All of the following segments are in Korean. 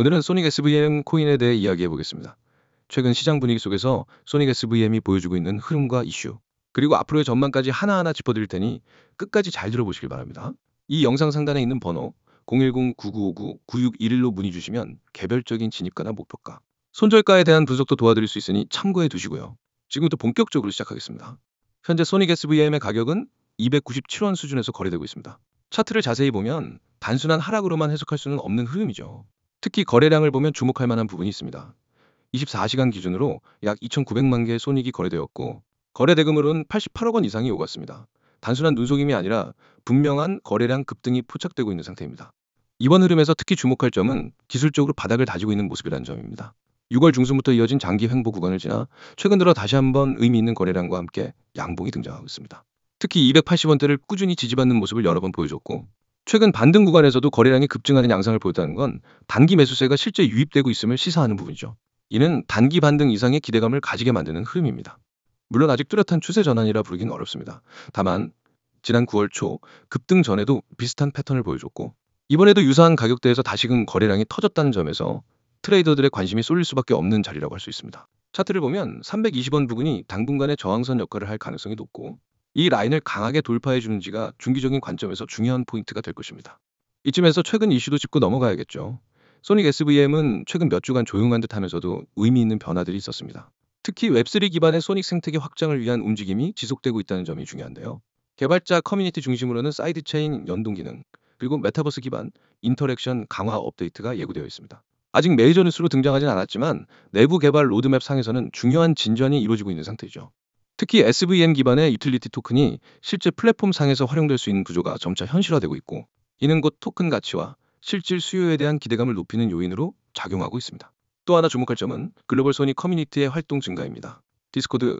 오늘은 소닉 SVM 코인에 대해 이야기해 보겠습니다. 최근 시장 분위기 속에서 소닉 SVM이 보여주고 있는 흐름과 이슈, 그리고 앞으로의 전망까지 하나하나 짚어드릴 테니 끝까지 잘 들어보시길 바랍니다. 이 영상 상단에 있는 번호 010-9959-9611로 문의 주시면 개별적인 진입가나 목표가, 손절가에 대한 분석도 도와드릴 수 있으니 참고해 두시고요. 지금부터 본격적으로 시작하겠습니다. 현재 소닉 SVM의 가격은 297원 수준에서 거래되고 있습니다. 차트를 자세히 보면 단순한 하락으로만 해석할 수는 없는 흐름이죠. 특히 거래량을 보면 주목할 만한 부분이 있습니다. 24시간 기준으로 약 2,900만 개의 소닉이 거래되었고 거래 대금으로는 88억 원 이상이 오갔습니다. 단순한 눈속임이 아니라 분명한 거래량 급등이 포착되고 있는 상태입니다. 이번 흐름에서 특히 주목할 점은 기술적으로 바닥을 다지고 있는 모습이라는 점입니다. 6월 중순부터 이어진 장기 횡보 구간을 지나 최근 들어 다시 한번 의미 있는 거래량과 함께 양봉이 등장하고 있습니다. 특히 280원대를 꾸준히 지지받는 모습을 여러 번 보여줬고 최근 반등 구간에서도 거래량이 급증하는 양상을 보였다는 건 단기 매수세가 실제 유입되고 있음을 시사하는 부분이죠. 이는 단기 반등 이상의 기대감을 가지게 만드는 흐름입니다. 물론 아직 뚜렷한 추세 전환이라 부르기는 어렵습니다. 다만 지난 9월 초 급등 전에도 비슷한 패턴을 보여줬고 이번에도 유사한 가격대에서 다시금 거래량이 터졌다는 점에서 트레이더들의 관심이 쏠릴 수밖에 없는 자리라고 할 수 있습니다. 차트를 보면 320원 부근이 당분간의 저항선 역할을 할 가능성이 높고 이 라인을 강하게 돌파해 주는지가 중기적인 관점에서 중요한 포인트가 될 것입니다. 이쯤에서 최근 이슈도 짚고 넘어가야겠죠. 소닉 SVM은 최근 몇 주간 조용한 듯 하면서도 의미 있는 변화들이 있었습니다. 특히 웹3 기반의 소닉 생태계 확장을 위한 움직임이 지속되고 있다는 점이 중요한데요. 개발자 커뮤니티 중심으로는 사이드체인 연동 기능, 그리고 메타버스 기반 인터랙션 강화 업데이트가 예고되어 있습니다. 아직 메이저 뉴스로 등장하진 않았지만 내부 개발 로드맵 상에서는 중요한 진전이 이루어지고 있는 상태죠. 특히 SVM 기반의 유틸리티 토큰이 실제 플랫폼 상에서 활용될 수 있는 구조가 점차 현실화되고 있고 이는 곧 토큰 가치와 실질 수요에 대한 기대감을 높이는 요인으로 작용하고 있습니다. 또 하나 주목할 점은 글로벌 소닉 커뮤니티의 활동 증가입니다. 디스코드,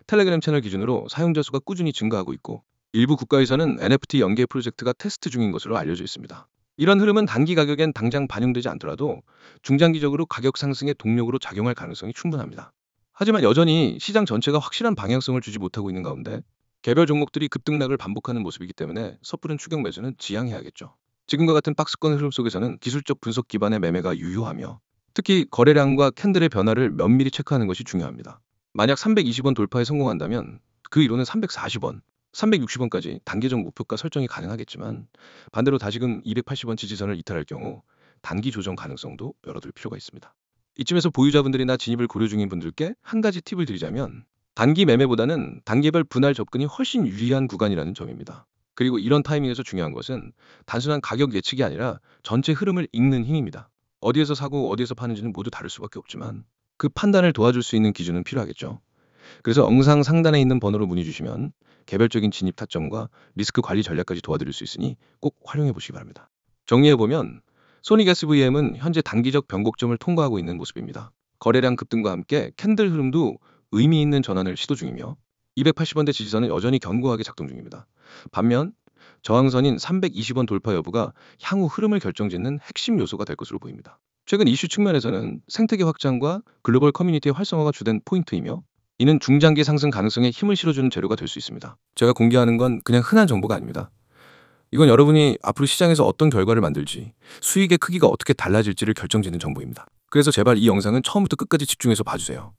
텔레그램 채널 기준으로 사용자 수가 꾸준히 증가하고 있고 일부 국가에서는 NFT 연계 프로젝트가 테스트 중인 것으로 알려져 있습니다. 이런 흐름은 단기 가격엔 당장 반영되지 않더라도 중장기적으로 가격 상승의 동력으로 작용할 가능성이 충분합니다. 하지만 여전히 시장 전체가 확실한 방향성을 주지 못하고 있는 가운데 개별 종목들이 급등락을 반복하는 모습이기 때문에 섣부른 추격 매수는 지양해야겠죠. 지금과 같은 박스권 흐름 속에서는 기술적 분석 기반의 매매가 유효하며 특히 거래량과 캔들의 변화를 면밀히 체크하는 것이 중요합니다. 만약 320원 돌파에 성공한다면 그 이로는 340원, 360원까지 단계적 목표가 설정이 가능하겠지만 반대로 다시금 280원 지지선을 이탈할 경우 단기 조정 가능성도 열어둘 필요가 있습니다. 이쯤에서 보유자분들이나 진입을 고려 중인 분들께 한 가지 팁을 드리자면 단기 매매보다는 단계별 분할 접근이 훨씬 유리한 구간이라는 점입니다. 그리고 이런 타이밍에서 중요한 것은 단순한 가격 예측이 아니라 전체 흐름을 읽는 힘입니다. 어디에서 사고 어디에서 파는지는 모두 다를 수밖에 없지만 그 판단을 도와줄 수 있는 기준은 필요하겠죠. 그래서 영상 상단에 있는 번호로 문의 주시면 개별적인 진입 타점과 리스크 관리 전략까지 도와드릴 수 있으니 꼭 활용해 보시기 바랍니다. 정리해보면 소닉 SVM은 현재 단기적 변곡점을 통과하고 있는 모습입니다. 거래량 급등과 함께 캔들 흐름도 의미 있는 전환을 시도 중이며 280원대 지지선은 여전히 견고하게 작동 중입니다. 반면 저항선인 320원 돌파 여부가 향후 흐름을 결정짓는 핵심 요소가 될 것으로 보입니다. 최근 이슈 측면에서는 생태계 확장과 글로벌 커뮤니티의 활성화가 주된 포인트이며 이는 중장기 상승 가능성에 힘을 실어주는 재료가 될 수 있습니다. 제가 공개하는 건 그냥 흔한 정보가 아닙니다. 이건 여러분이 앞으로 시장에서 어떤 결과를 만들지, 수익의 크기가 어떻게 달라질지를 결정짓는 정보입니다. 그래서 제발 이 영상은 처음부터 끝까지 집중해서 봐주세요.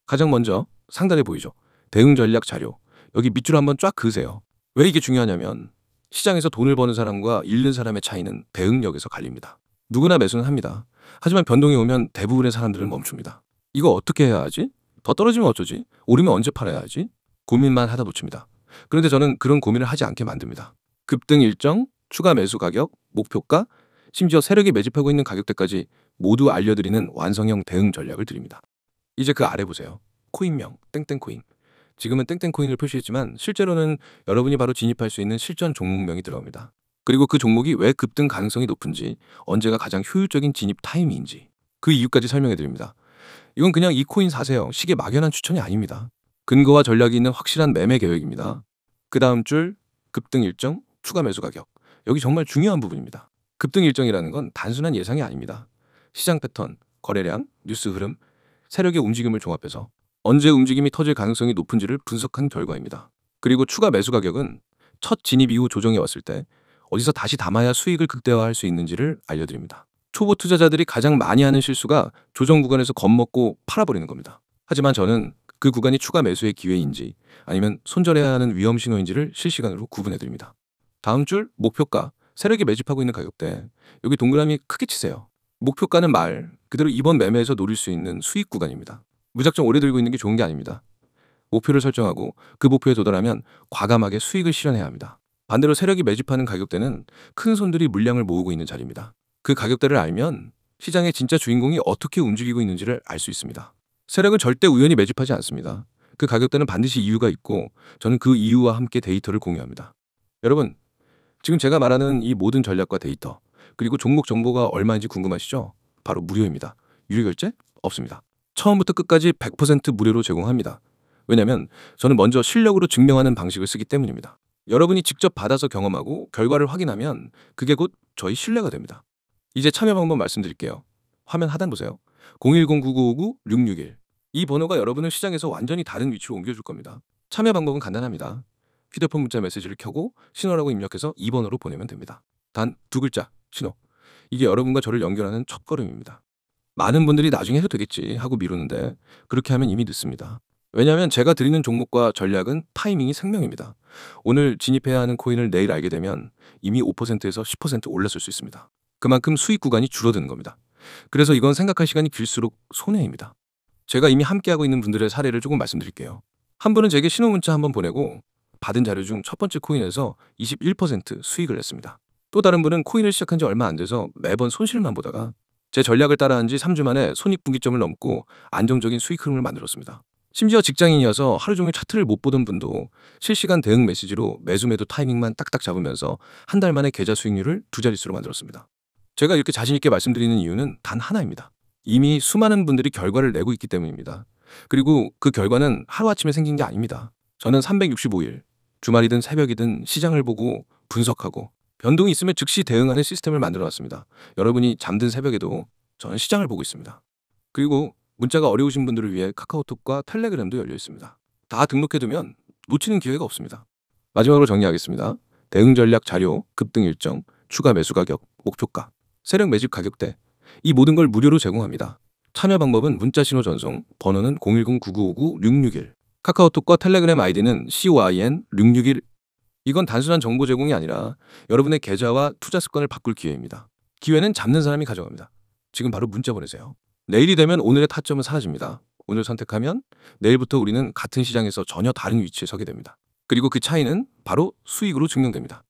가장 먼저 상단에 보이죠? 대응 전략 자료. 여기 밑줄 한번 쫙 그으세요. 왜 이게 중요하냐면 시장에서 돈을 버는 사람과 잃는 사람의 차이는 대응력에서 갈립니다. 누구나 매수는 합니다. 하지만 변동이 오면 대부분의 사람들은 멈춥니다. 이거 어떻게 해야 하지? 더 떨어지면 어쩌지? 오르면 언제 팔아야 하지? 고민만 하다 놓칩니다. 그런데 저는 그런 고민을 하지 않게 만듭니다. 급등 일정, 추가 매수 가격, 목표가, 심지어 세력이 매집하고 있는 가격대까지 모두 알려드리는 완성형 대응 전략을 드립니다. 이제 그 아래 보세요. 코인명, 땡땡코인. 지금은 땡땡코인을 표시했지만 실제로는 여러분이 바로 진입할 수 있는 실전 종목명이 들어갑니다. 그리고 그 종목이 왜 급등 가능성이 높은지, 언제가 가장 효율적인 진입 타이밍인지 그 이유까지 설명해 드립니다. 이건 그냥 이 코인 사세요. 식의 막연한 추천이 아닙니다. 근거와 전략이 있는 확실한 매매 계획입니다. 그 다음 줄 급등 일정, 추가 매수 가격. 여기 정말 중요한 부분입니다. 급등 일정이라는 건 단순한 예상이 아닙니다. 시장 패턴, 거래량, 뉴스 흐름, 세력의 움직임을 종합해서 언제 움직임이 터질 가능성이 높은지를 분석한 결과입니다. 그리고 추가 매수 가격은 첫 진입 이후 조정이 왔을 때 어디서 다시 담아야 수익을 극대화할 수 있는지를 알려드립니다. 초보 투자자들이 가장 많이 하는 실수가 조정 구간에서 겁먹고 팔아버리는 겁니다. 하지만 저는 그 구간이 추가 매수의 기회인지 아니면 손절해야 하는 위험 신호인지를 실시간으로 구분해드립니다. 다음 줄 목표가, 세력이 매집하고 있는 가격대, 여기 동그라미 크게 치세요. 목표가는 말 그대로 이번 매매에서 노릴 수 있는 수익 구간입니다. 무작정 오래 들고 있는 게 좋은 게 아닙니다. 목표를 설정하고 그 목표에 도달하면 과감하게 수익을 실현해야 합니다. 반대로 세력이 매집하는 가격대는 큰 손들이 물량을 모으고 있는 자리입니다. 그 가격대를 알면 시장의 진짜 주인공이 어떻게 움직이고 있는지를 알 수 있습니다. 세력은 절대 우연히 매집하지 않습니다. 그 가격대는 반드시 이유가 있고 저는 그 이유와 함께 데이터를 공유합니다. 여러분, 지금 제가 말하는 이 모든 전략과 데이터, 그리고 종목 정보가 얼마인지 궁금하시죠? 바로 무료입니다. 유료 결제 없습니다. 처음부터 끝까지 100% 무료로 제공합니다. 왜냐하면 저는 먼저 실력으로 증명하는 방식을 쓰기 때문입니다. 여러분이 직접 받아서 경험하고 결과를 확인하면 그게 곧 저희 신뢰가 됩니다. 이제 참여 방법 말씀드릴게요. 화면 하단 보세요. 010-9959-661. 이 번호가 여러분을 시장에서 완전히 다른 위치로 옮겨줄 겁니다. 참여 방법은 간단합니다. 휴대폰 문자 메시지를 켜고 신호라고 입력해서 2번으로 보내면 됩니다. 단 두 글자, 신호. 이게 여러분과 저를 연결하는 첫걸음입니다. 많은 분들이 나중에 해도 되겠지 하고 미루는데 그렇게 하면 이미 늦습니다. 왜냐하면 제가 드리는 종목과 전략은 타이밍이 생명입니다. 오늘 진입해야 하는 코인을 내일 알게 되면 이미 5%에서 10% 올랐을 수 있습니다. 그만큼 수익 구간이 줄어드는 겁니다. 그래서 이건 생각할 시간이 길수록 손해입니다. 제가 이미 함께하고 있는 분들의 사례를 조금 말씀드릴게요. 한 분은 제게 신호 문자 한번 보내고 받은 자료 중 첫 번째 코인에서 21% 수익을 냈습니다. 또 다른 분은 코인을 시작한 지 얼마 안 돼서 매번 손실만 보다가 제 전략을 따라한 지 3주 만에 손익분기점을 넘고 안정적인 수익 흐름을 만들었습니다. 심지어 직장인이어서 하루 종일 차트를 못 보던 분도 실시간 대응 메시지로 매수 매도 타이밍만 딱딱 잡으면서 한 달 만에 계좌 수익률을 두 자릿수로 만들었습니다. 제가 이렇게 자신 있게 말씀드리는 이유는 단 하나입니다. 이미 수많은 분들이 결과를 내고 있기 때문입니다. 그리고 그 결과는 하루아침에 생긴 게 아닙니다. 저는 365일, 주말이든 새벽이든 시장을 보고 분석하고 변동이 있으면 즉시 대응하는 시스템을 만들어 놨습니다. 여러분이 잠든 새벽에도 저는 시장을 보고 있습니다. 그리고 문자가 어려우신 분들을 위해 카카오톡과 텔레그램도 열려 있습니다. 다 등록해두면 놓치는 기회가 없습니다. 마지막으로 정리하겠습니다. 대응 전략 자료, 급등 일정, 추가 매수 가격, 목표가, 세력 매집 가격대, 이 모든 걸 무료로 제공합니다. 참여 방법은 문자 신호 전송, 번호는 010-9959-661, 카카오톡과 텔레그램 아이디는 COIN661. 이건 단순한 정보 제공이 아니라 여러분의 계좌와 투자 습관을 바꿀 기회입니다. 기회는 잡는 사람이 가져갑니다. 지금 바로 문자 보내세요. 내일이 되면 오늘의 타점은 사라집니다. 오늘 선택하면 내일부터 우리는 같은 시장에서 전혀 다른 위치에 서게 됩니다. 그리고 그 차이는 바로 수익으로 증명됩니다.